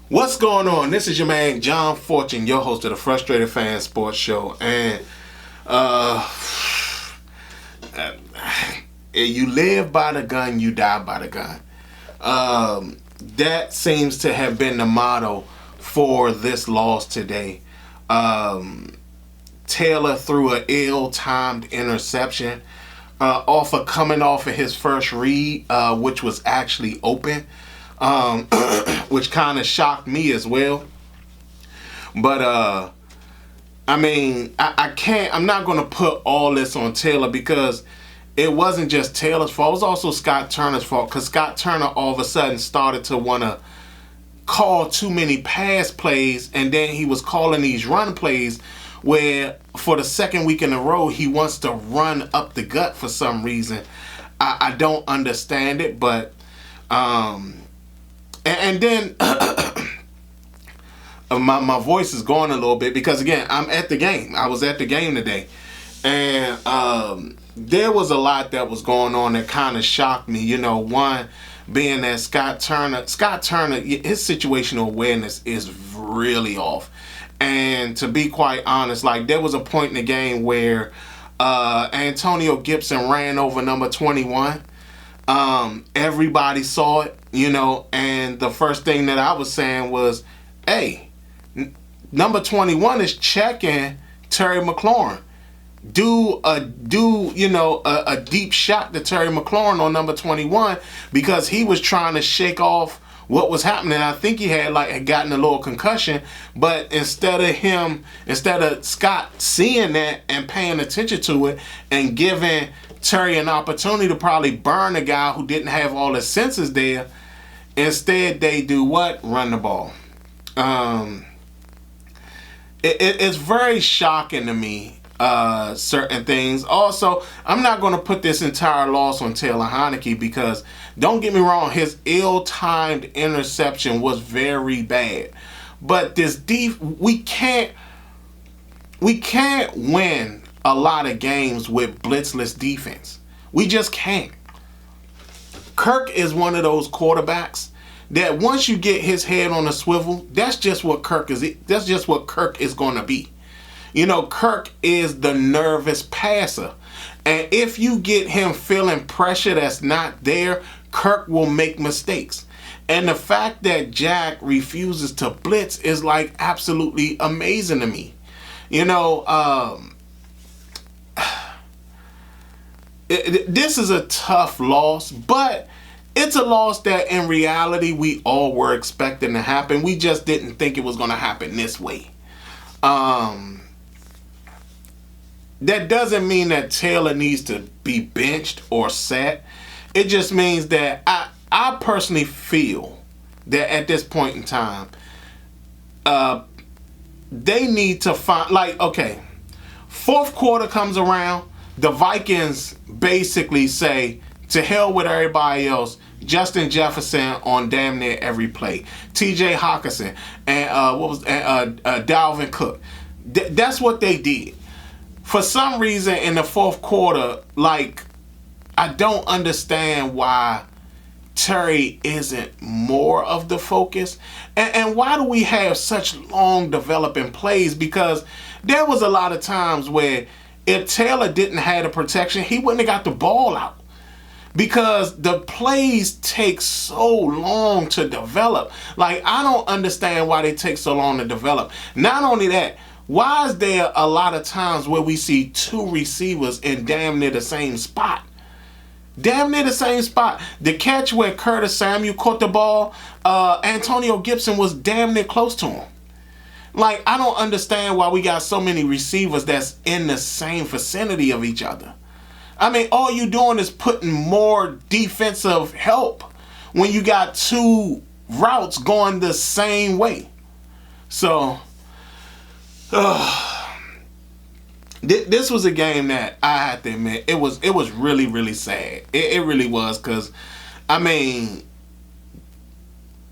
What's going on? This is your man John Fortune, your host of the Frustrated Fan Sports Show, and you live by the gun, you die by the gun. That seems to have been the motto for this loss today. Taylor threw an ill-timed interception coming off of his first read, which was actually open. Which kind of shocked me as well. But I mean, I'm not going to put all this on Taylor, because it wasn't just Taylor's fault. It was also Scott Turner's fault, because Scott Turner all of a sudden started to want to call too many pass plays, and then he was calling these run plays where for the second week in a row he wants to run up the gut for some reason. I don't understand it, but and then my voice is going a little bit because, again, I'm at the game. I was at the game today. And there was a lot that was going on that kind of shocked me. You know, one being that Scott Turner, his situational awareness is really off. And to be quite honest, like, there was a point in the game where Antonio Gibson ran over number 21. Everybody saw it, you know, and the first thing that I was saying was, hey, number 21 is checking Terry McLaurin. Do a deep shot to Terry McLaurin on number 21, because he was trying to shake off what was happening. I think he had gotten a little concussion, but instead of Scott seeing that and paying attention to it and giving Terry an opportunity to probably burn a guy who didn't have all his senses there, instead they do what? Run the ball. It's very shocking to me, certain things. Also, I'm not going to put this entire loss on Taylor Heinicke, because don't get me wrong, his ill-timed interception was very bad. But we can't win a lot of games with blitzless defense. We just can't. Kirk is one of those quarterbacks that once you get his head on a swivel, that's just what Kirk is. That's just what Kirk is going to be. You know, Kirk is the nervous passer. And if you get him feeling pressure that's not there, Kirk will make mistakes. And the fact that Jack refuses to blitz is absolutely amazing to me. You know, this is a tough loss, but it's a loss that in reality we all were expecting to happen. We just didn't think it was going to happen this way. That doesn't mean that Taylor needs to be benched or sat. It just means that I personally feel that at this point in time, they need to find, okay, fourth quarter comes around, the Vikings basically say, to hell with everybody else, Justin Jefferson on damn near every play, TJ Hawkinson, and Dalvin Cook. That's what they did. For some reason in the fourth quarter, I don't understand why Terry isn't more of the focus. And why do we have such long developing plays? Because there was a lot of times where if Taylor didn't have the protection, he wouldn't have got the ball out. Because the plays take so long to develop. I don't understand why they take so long to develop. Not only that, why is there a lot of times where we see two receivers in damn near the same spot? Damn near the same spot. The catch where Curtis Samuel caught the ball, Antonio Gibson was damn near close to him. I don't understand why we got so many receivers that's in the same vicinity of each other. I mean, all you doing is putting more defensive help when you got two routes going the same way. So, This was a game that I have to admit it was really really sad. It really was, because I mean,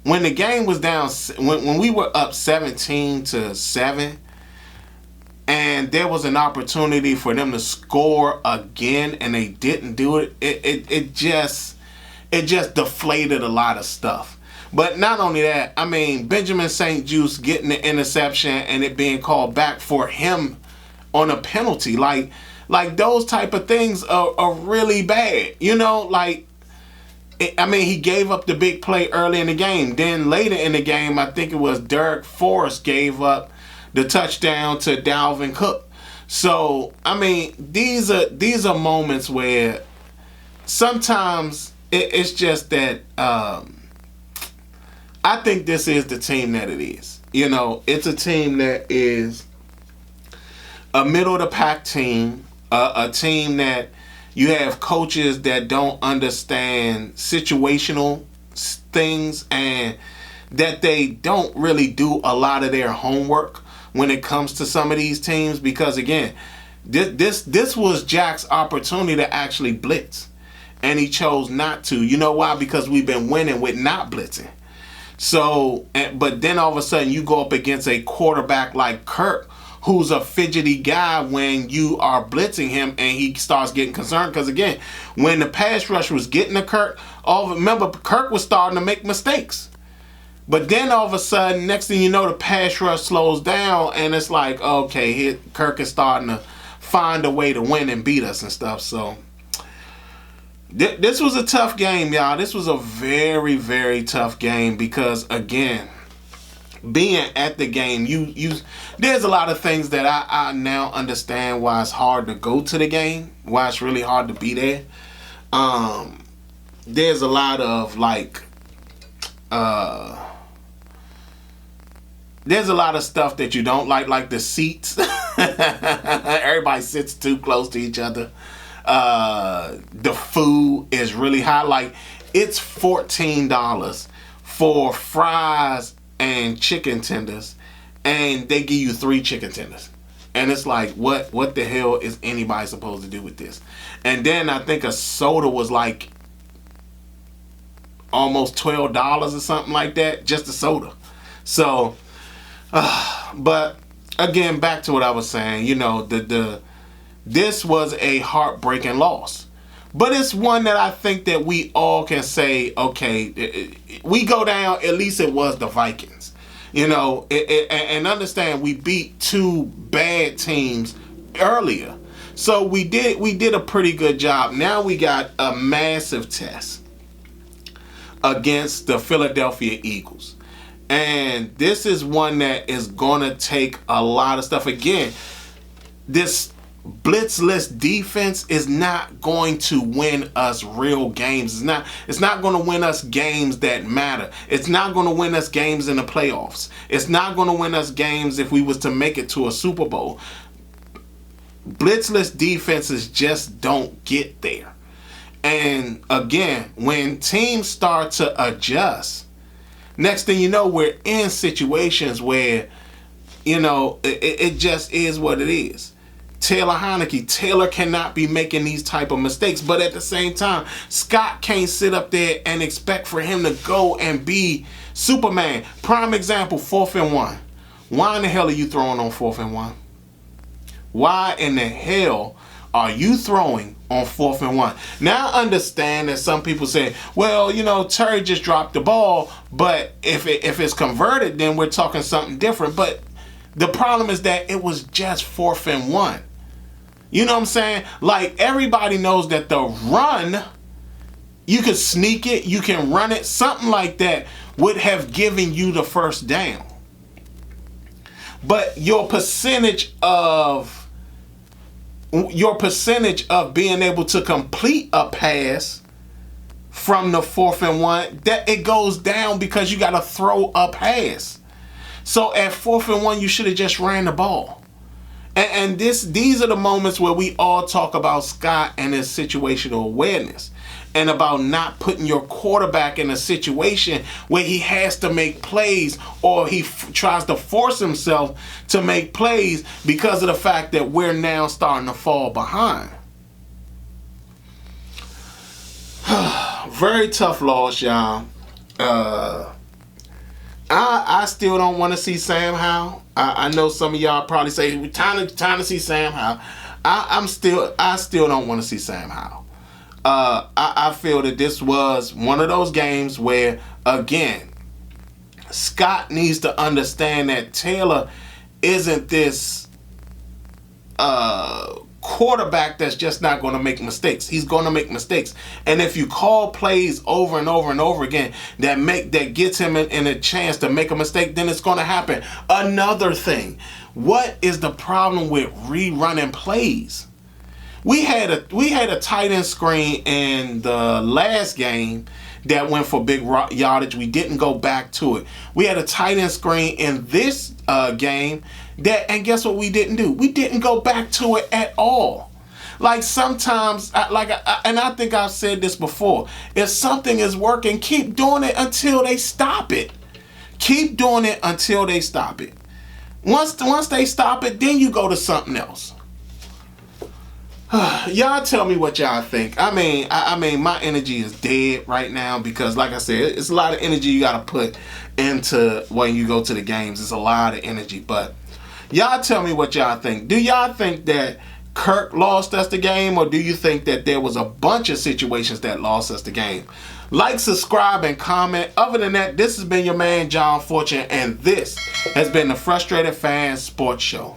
when the game was down, when we were up 17-7, and there was an opportunity for them to score again, and they didn't do it. It just deflated a lot of stuff. But not only that, I mean, Benjamin St. Juste getting the interception and it being called back for him on a penalty, like those type of things are really bad. You know, like, I mean, he gave up the big play early in the game. Then later in the game, I think it was Derek Forrest gave up the touchdown to Dalvin Cook. So, I mean, these are moments where sometimes it's just that I think this is the team that it is. You know, it's a team that is a middle of the pack team, a team that you have coaches that don't understand situational things, and that they don't really do a lot of their homework when it comes to some of these teams. Because again, this was Jack's opportunity to actually blitz, and he chose not to. You know why? Because we've been winning with not blitzing. So, but then all of a sudden you go up against a quarterback like Kirk, who's a fidgety guy when you are blitzing him, and he starts getting concerned. Because again, when the pass rush was getting to Kirk, remember, Kirk was starting to make mistakes. But then all of a sudden, next thing you know, the pass rush slows down, and it's like, okay, Kirk is starting to find a way to win and beat us and stuff. So this was a tough game, y'all. This was a very, very tough game, because again, being at the game, there's a lot of things that I now understand why it's hard to go to the game, why it's really hard to be there. There's a lot of there's a lot of stuff that you don't like the seats. Everybody sits too close to each other. The food is really high. Like, it's $14 for fries and chicken tenders, and they give you 3 chicken tenders. And it's like, what the hell is anybody supposed to do with this? And then I think a soda was like almost $12 or something like that, just a soda. So, but again, back to what I was saying, you know, this was a heartbreaking loss. But it's one that I think that we all can say, okay, we go down, at least it was the Vikings. You know, and understand, we beat 2 bad teams earlier. So we did a pretty good job. Now we got a massive test against the Philadelphia Eagles. And this is one that is going to take a lot of stuff. Again, this blitzless defense is not going to win us real games. It's not going to win us games that matter. It's not going to win us games in the playoffs. It's not going to win us games if we was to make it to a Super Bowl. Blitzless defenses just don't get there. And again, when teams start to adjust, next thing you know, we're in situations where, you know, it just is what it is. Taylor cannot be making these type of mistakes. But at the same time, Scott can't sit up there and expect for him to go and be Superman. Prime example, 4th and 1. Why in the hell are you throwing on 4th and 1? Why in the hell are you throwing on 4th and 1? Now I understand that some people say, well, you know, Terry just dropped the ball, but if it's converted, then we're talking something different. But the problem is that it was just 4th and 1. You know what I'm saying? Like, everybody knows that the run, you can sneak it, you can run it, something like that would have given you the first down. But your percentage of being able to complete a pass from the 4th and 1, that it goes down because you got to throw a pass. So at 4th and 1, you should have just ran the ball. And these are the moments where we all talk about Scott and his situational awareness, and about not putting your quarterback in a situation where he has to make plays, or he tries to force himself to make plays because of the fact that we're now starting to fall behind. Very tough loss, y'all. I still don't want to see Sam Howell. I know some of y'all probably say we're time to see Sam Howell. I still don't want to see Sam Howell. I feel that this was one of those games where, again, Scott needs to understand that Taylor isn't this quarterback that's just not going to make mistakes. He's going to make mistakes, and if you call plays over and over and over again that gets him in a chance to make a mistake, then it's going to happen. Another thing, what is the problem with rerunning plays? We had a tight end screen in the last game that went for big yardage. We didn't go back to it. We had a tight end screen in this game and guess what we didn't do? We didn't go back to it at all. Like sometimes, and I think I've said this before, if something is working, keep doing it until they stop it. Keep doing it until they stop it. Once they stop it, then you go to something else. Y'all tell me what y'all think. I mean, my energy is dead right now because, like I said, it's a lot of energy you got to put into when you go to the games. It's a lot of energy, but y'all tell me what y'all think. Do y'all think that Kirk lost us the game, or do you think that there was a bunch of situations that lost us the game? Like, subscribe, and comment. Other than that, this has been your man, John Fortune, and this has been the Frustrated Fan Sports Show.